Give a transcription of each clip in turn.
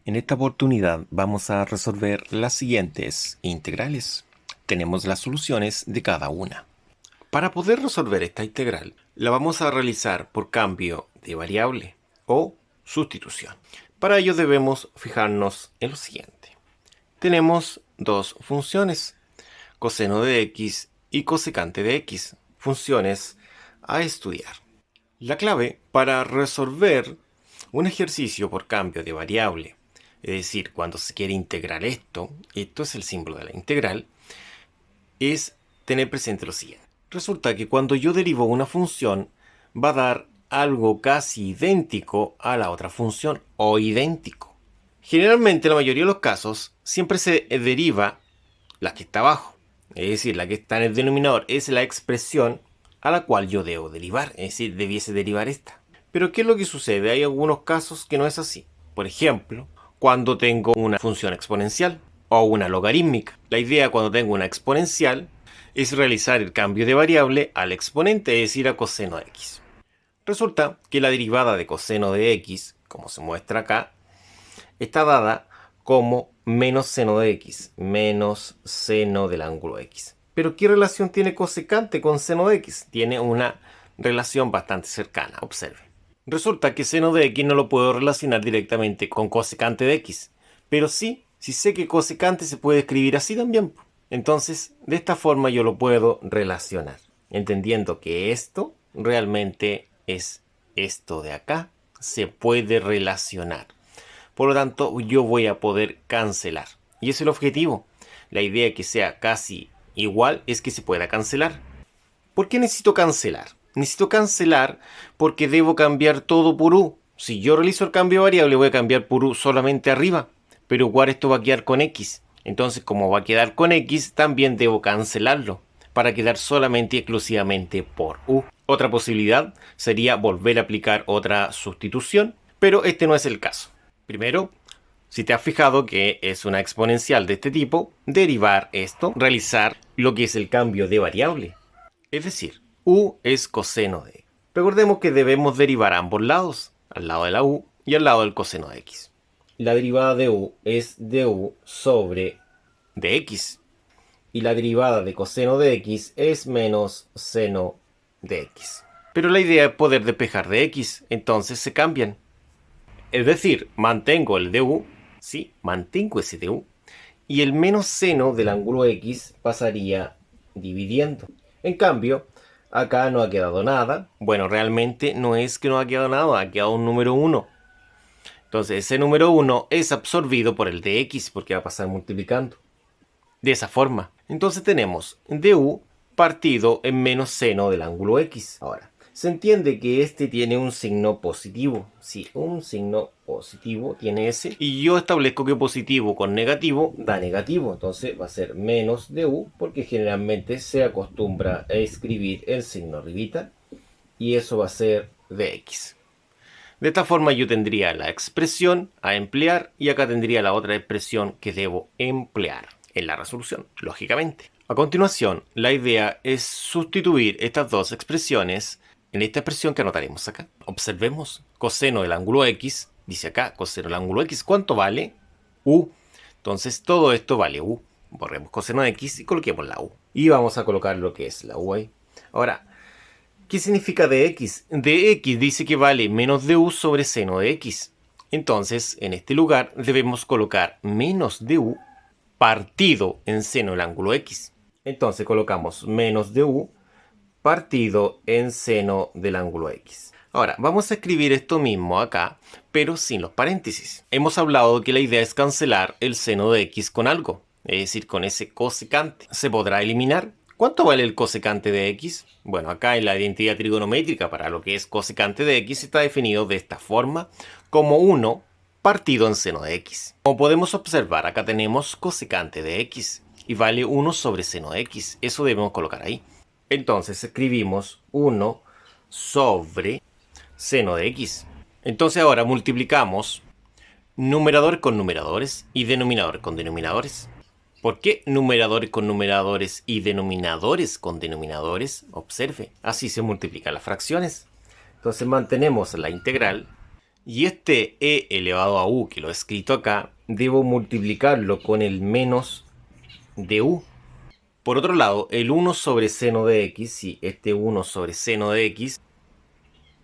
En esta oportunidad vamos a resolver las siguientes integrales. Tenemos las soluciones de cada una. Para poder resolver esta integral, la vamos a realizar por cambio de variable o sustitución. Para ello debemos fijarnos en lo siguiente. Tenemos dos funciones, coseno de x y cosecante de x, funciones a estudiar. La clave para resolver un ejercicio por cambio de variable, es decir, cuando se quiere integrar esto es el símbolo de la integral, es tener presente lo siguiente. Resulta que cuando yo derivo una función, va a dar algo casi idéntico a la otra función, o idéntico. Generalmente, en la mayoría de los casos, siempre se deriva la que está abajo. Es decir, la que está en el denominador es la expresión a la cual yo debo derivar. Es decir, debiese derivar esta. Pero ¿qué es lo que sucede? Hay algunos casos que no es así. Por ejemplo, cuando tengo una función exponencial o una logarítmica. La idea cuando tengo una exponencial es realizar el cambio de variable al exponente, es decir, a coseno de x. Resulta que la derivada de coseno de x, como se muestra acá, está dada como menos seno de x, menos seno del ángulo x. Pero ¿qué relación tiene cosecante con seno de x? Tiene una relación bastante cercana, observe. Resulta que seno de x no lo puedo relacionar directamente con cosecante de x, pero sí, si sé que cosecante se puede escribir así también. Entonces, de esta forma yo lo puedo relacionar, entendiendo que esto realmente es esto de acá, se puede relacionar. Por lo tanto, yo voy a poder cancelar. Y ese es el objetivo. La idea de que sea casi igual es que se pueda cancelar. ¿Por qué necesito cancelar? Necesito cancelar porque debo cambiar todo por u. Si yo realizo el cambio de variable, voy a cambiar por u solamente arriba. Pero igual esto va a quedar con x. Entonces, como va a quedar con x, también debo cancelarlo para quedar solamente y exclusivamente por u. Otra posibilidad sería volver a aplicar otra sustitución, pero este no es el caso. Primero, si te has fijado que es una exponencial de este tipo, derivar esto, realizar lo que es el cambio de variable. Es decir, u es coseno de. Recordemos que debemos derivar a ambos lados, al lado de la u y al lado del coseno de x. La derivada de u es du sobre de x. Y la derivada de coseno de x es menos seno de x. Pero la idea es poder despejar de x, entonces se cambian. Es decir, mantengo el du, sí, mantengo ese du, y el menos seno del ángulo x pasaría dividiendo. En cambio, acá no ha quedado nada. Bueno, realmente no es que no ha quedado nada, ha quedado un número 1. Entonces ese número 1 es absorbido por el de x porque va a pasar multiplicando. De esa forma. Entonces tenemos du partido en menos seno del ángulo x. Ahora, se entiende que este tiene un signo positivo. Sí, un signo positivo tiene ese. Y yo establezco que positivo con negativo da negativo. Entonces va a ser menos du porque generalmente se acostumbra a escribir el signo arribita. Y eso va a ser de x. De esta forma yo tendría la expresión a emplear y acá tendría la otra expresión que debo emplear en la resolución, lógicamente. A continuación, la idea es sustituir estas dos expresiones en esta expresión que anotaremos acá. Observemos, coseno del ángulo x, dice acá, coseno del ángulo x, ¿cuánto vale? U. Entonces todo esto vale u. Borremos coseno de x y coloquemos la u. Y vamos a colocar lo que es la u ahí. Ahora, ¿qué significa dx? Dx dice que vale menos du sobre seno de x. Entonces, en este lugar debemos colocar menos du partido en seno del ángulo x. Entonces colocamos menos du partido en seno del ángulo x. Ahora, vamos a escribir esto mismo acá, pero sin los paréntesis. Hemos hablado que la idea es cancelar el seno de x con algo, es decir, con ese cosecante. ¿Se podrá eliminar? ¿Cuánto vale el cosecante de x? Bueno, acá en la identidad trigonométrica para lo que es cosecante de x está definido de esta forma, como 1 partido en seno de x. Como podemos observar, acá tenemos cosecante de x y vale 1 sobre seno de x. Eso debemos colocar ahí. Entonces escribimos 1 sobre seno de x. Entonces ahora multiplicamos numerador con numeradores y denominador con denominadores. ¿Por qué numeradores con numeradores y denominadores con denominadores? Observe, así se multiplican las fracciones. Entonces mantenemos la integral Y este e elevado a u, que lo he escrito acá, debo multiplicarlo con el menos de u. Por otro lado, el 1 sobre seno de x, sí, este 1 sobre seno de x,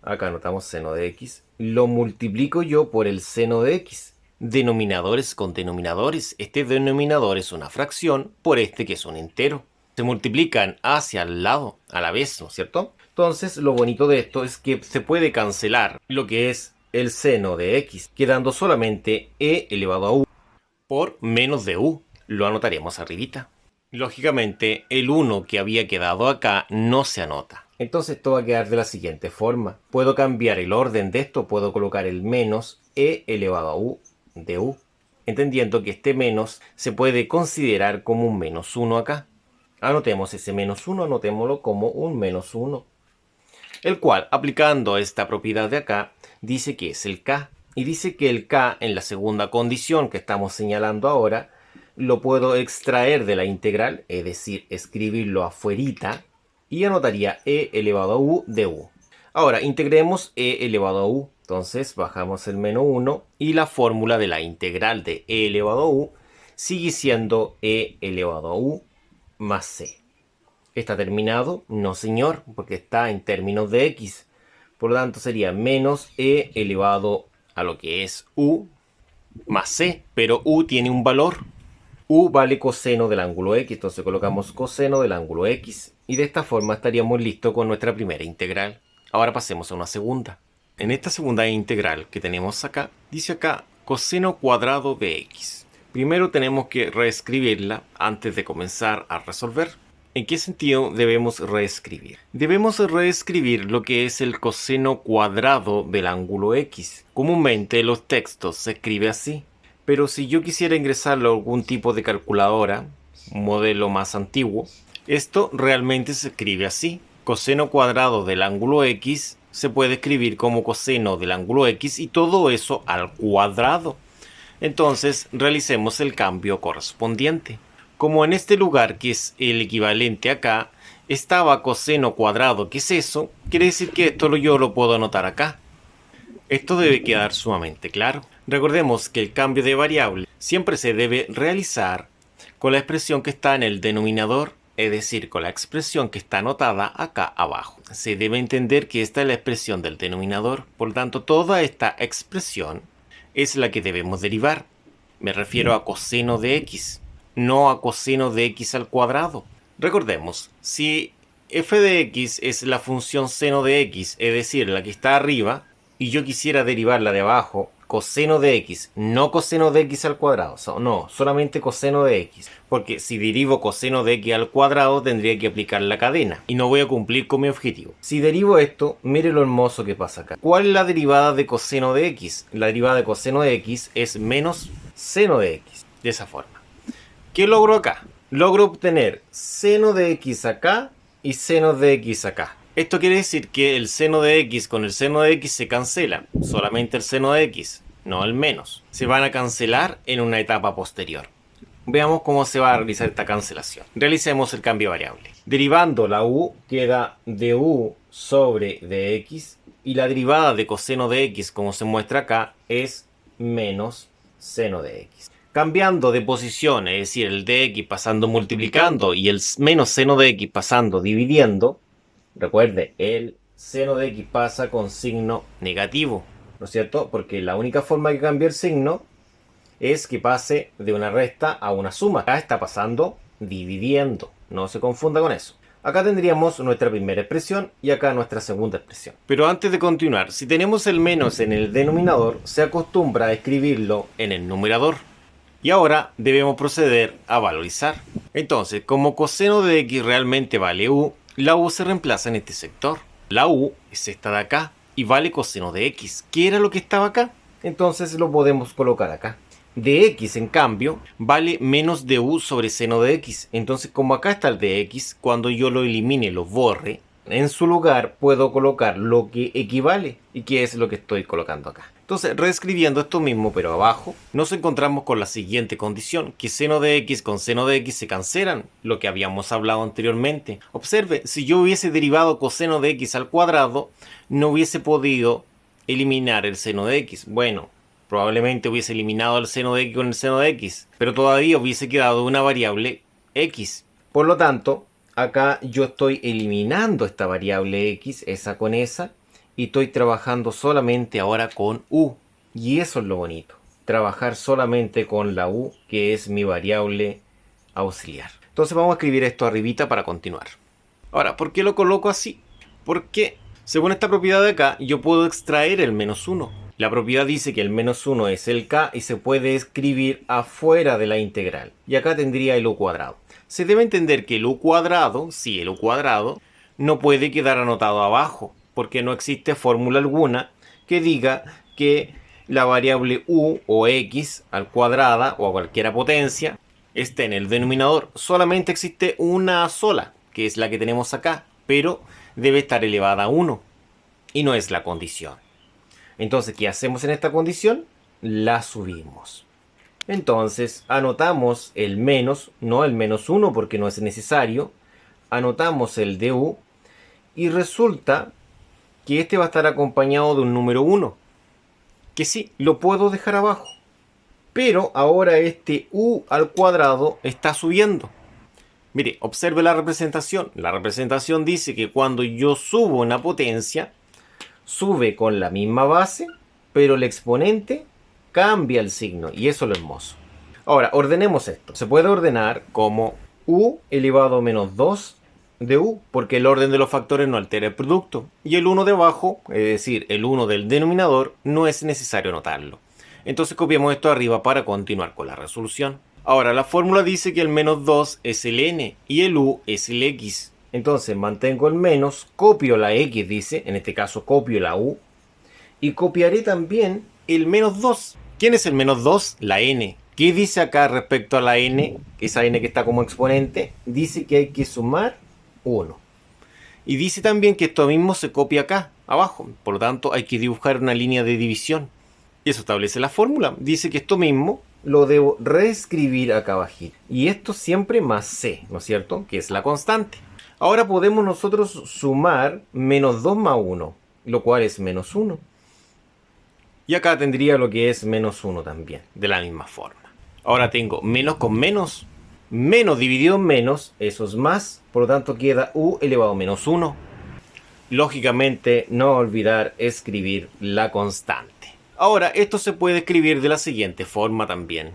acá anotamos seno de x, lo multiplico yo por el seno de x. Denominadores con denominadores. Este denominador es una fracción por este que es un entero. Se multiplican hacia el lado a la vez, ¿no es cierto? Entonces, lo bonito de esto es que se puede cancelar lo que es el seno de x, quedando solamente e elevado a u por menos de u. Lo anotaremos arribita. Lógicamente, el 1 que había quedado acá no se anota. Entonces esto va a quedar de la siguiente forma. Puedo cambiar el orden de esto, puedo colocar el menos e elevado a u de u, entendiendo que este menos se puede considerar como un menos 1 acá. Anotemos ese menos 1, anotémoslo como un menos 1. El cual, aplicando esta propiedad de acá, dice que es el k. Y dice que el k en la segunda condición que estamos señalando ahora, lo puedo extraer de la integral, es decir, escribirlo afuerita, y anotaría e elevado a u de u. Ahora, integremos e elevado a u. Entonces, bajamos el menos 1 y la fórmula de la integral de e elevado a u sigue siendo e elevado a u más c. ¿Está terminado? No, señor, porque está en términos de x. Por lo tanto, sería menos e elevado a lo que es u más c. Pero u tiene un valor. U vale coseno del ángulo x, entonces colocamos coseno del ángulo x. Y de esta forma estaríamos listos con nuestra primera integral. Ahora pasemos a una segunda. En esta segunda integral que tenemos acá, dice acá coseno cuadrado de x. Primero tenemos que reescribirla antes de comenzar a resolver. ¿En qué sentido debemos reescribir? Debemos reescribir lo que es el coseno cuadrado del ángulo x. Comúnmente los textos se escribe así. Pero si yo quisiera ingresarlo a algún tipo de calculadora, un modelo más antiguo, esto realmente se escribe así. Coseno cuadrado del ángulo x se puede escribir como coseno del ángulo x y todo eso al cuadrado. Entonces realicemos el cambio correspondiente. Como en este lugar, que es el equivalente acá, estaba coseno cuadrado, ¿qué es eso? Quiere decir que esto yo lo puedo anotar acá. Esto debe quedar sumamente claro. Recordemos que el cambio de variable siempre se debe realizar con la expresión que está en el denominador, es decir, con la expresión que está anotada acá abajo. Se debe entender que esta es la expresión del denominador, por lo tanto toda esta expresión es la que debemos derivar. Me refiero a coseno de x, no a coseno de x al cuadrado. Recordemos, si f de x es la función seno de x, es decir, la que está arriba, y yo quisiera derivarla de abajo, coseno de x, no coseno de x al cuadrado, no, solamente coseno de x, porque si derivo coseno de x al cuadrado tendría que aplicar la cadena y no voy a cumplir con mi objetivo. Si derivo esto, mire lo hermoso que pasa acá. ¿Cuál es la derivada de coseno de x? La derivada de coseno de x es menos seno de x, de esa forma. ¿Qué logro acá? Logro obtener seno de x acá y seno de x acá. Esto quiere decir que el seno de x con el seno de x se cancela. Solamente el seno de x, no el menos. Se van a cancelar en una etapa posterior. Veamos cómo se va a realizar esta cancelación. Realicemos el cambio variable. Derivando la u queda du sobre dx. Y la derivada de coseno de x, como se muestra acá, es menos seno de x. Cambiando de posición, es decir, el dx pasando multiplicando y el menos seno de x pasando dividiendo. Recuerde, el seno de x pasa con signo negativo, ¿no es cierto? Porque la única forma que cambie el signo es que pase de una resta a una suma. Acá está pasando dividiendo, no se confunda con eso. Acá tendríamos nuestra primera expresión y acá nuestra segunda expresión. Pero antes de continuar, si tenemos el menos en el denominador, se acostumbra a escribirlo en el numerador. Y ahora debemos proceder a valorizar. Entonces, como coseno de x realmente vale u, la u se reemplaza en este sector. La u es esta de acá y vale coseno de x. ¿Qué era lo que estaba acá? Entonces lo podemos colocar acá. De x, en cambio, vale menos de u sobre seno de x. Entonces, como acá está el de x, cuando yo lo elimine, lo borre, en su lugar puedo colocar lo que equivale. ¿Y qué es lo que estoy colocando acá? Entonces, reescribiendo esto mismo, pero abajo, nos encontramos con la siguiente condición, que seno de x con seno de x se cancelan, lo que habíamos hablado anteriormente. Observe, si yo hubiese derivado coseno de x al cuadrado, no hubiese podido eliminar el seno de x. Bueno, probablemente hubiese eliminado el seno de x con el seno de x, pero todavía hubiese quedado una variable x. Por lo tanto, acá yo estoy eliminando esta variable x, esa con esa, y estoy trabajando solamente ahora con u. Y eso es lo bonito, trabajar solamente con la u, que es mi variable auxiliar. Entonces vamos a escribir esto arribita para continuar. Ahora, ¿por qué lo coloco así? Porque según esta propiedad de acá, yo puedo extraer el menos 1. La propiedad dice que el menos 1 es el k y se puede escribir afuera de la integral. Y acá tendría el u cuadrado. Se debe entender que el u cuadrado, sí, el u cuadrado, no puede quedar anotado abajo, porque no existe fórmula alguna que diga que la variable u o x al cuadrada o a cualquier potencia esté en el denominador. Solamente existe una sola, que es la que tenemos acá, pero debe estar elevada a 1 y no es la condición. Entonces, ¿qué hacemos en esta condición? La subimos. Entonces, anotamos el menos, no el menos 1 porque no es necesario, anotamos el de u y resulta que este va a estar acompañado de un número 1, que sí, lo puedo dejar abajo, pero ahora este u al cuadrado está subiendo. Mire, observe la representación. La representación dice que cuando yo subo una potencia, sube con la misma base, pero el exponente cambia el signo, y eso es lo hermoso. Ahora, ordenemos esto. Se puede ordenar como u elevado a menos 2 de u, porque el orden de los factores no altera el producto. Y el 1 de abajo, es decir, el 1 del denominador, no es necesario anotarlo. Entonces copiamos esto arriba para continuar con la resolución. Ahora, la fórmula dice que el menos 2 es el n y el u es el x. Entonces mantengo el menos, copio la x, dice, en este caso copio la u, y copiaré también el menos 2. ¿Quién es el menos 2? La n. ¿Qué dice acá respecto a la n? Esa n que está como exponente, dice que hay que sumar 1. Y dice también que esto mismo se copia acá, abajo. Por lo tanto, hay que dibujar una línea de división. Y eso establece la fórmula. Dice que esto mismo lo debo reescribir acá abajito. Y esto siempre más c, ¿no es cierto? Que es la constante. Ahora podemos nosotros sumar menos 2 más 1, lo cual es menos 1. Y acá tendría lo que es menos 1 también, de la misma forma. Ahora tengo menos con menos. Menos dividido en menos, eso es más. Por lo tanto queda u elevado a menos 1. Lógicamente, no olvidar escribir la constante. Ahora, esto se puede escribir de la siguiente forma también.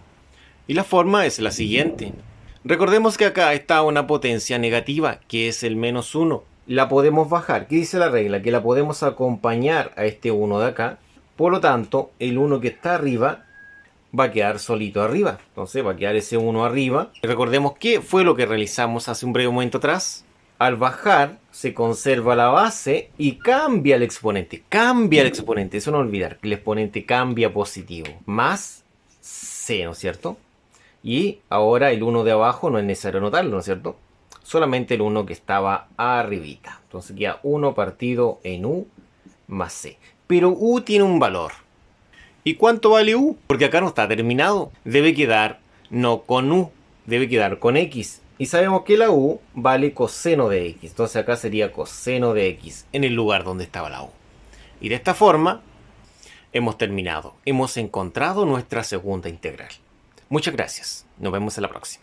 Y la forma es la siguiente. Recordemos que acá está una potencia negativa, que es el menos 1. La podemos bajar. ¿Qué dice la regla? Que la podemos acompañar a este 1 de acá. Por lo tanto, el 1 que está arriba va a quedar solito arriba. Entonces va a quedar ese 1 arriba. Y recordemos qué fue lo que realizamos hace un breve momento atrás. Al bajar se conserva la base y cambia el exponente. Cambia el exponente. Eso no olvidar. Que el exponente cambia positivo. Más c, ¿no es cierto? Y ahora el 1 de abajo no es necesario anotarlo, ¿no es cierto? Solamente el 1 que estaba arribita. Entonces queda 1 partido en u más c. Pero u tiene un valor. ¿Y cuánto vale u? Porque acá no está terminado. Debe quedar no con u, debe quedar con x. Y sabemos que la u vale coseno de x. Entonces acá sería coseno de x en el lugar donde estaba la u. Y de esta forma hemos terminado. Hemos encontrado nuestra segunda integral. Muchas gracias. Nos vemos en la próxima.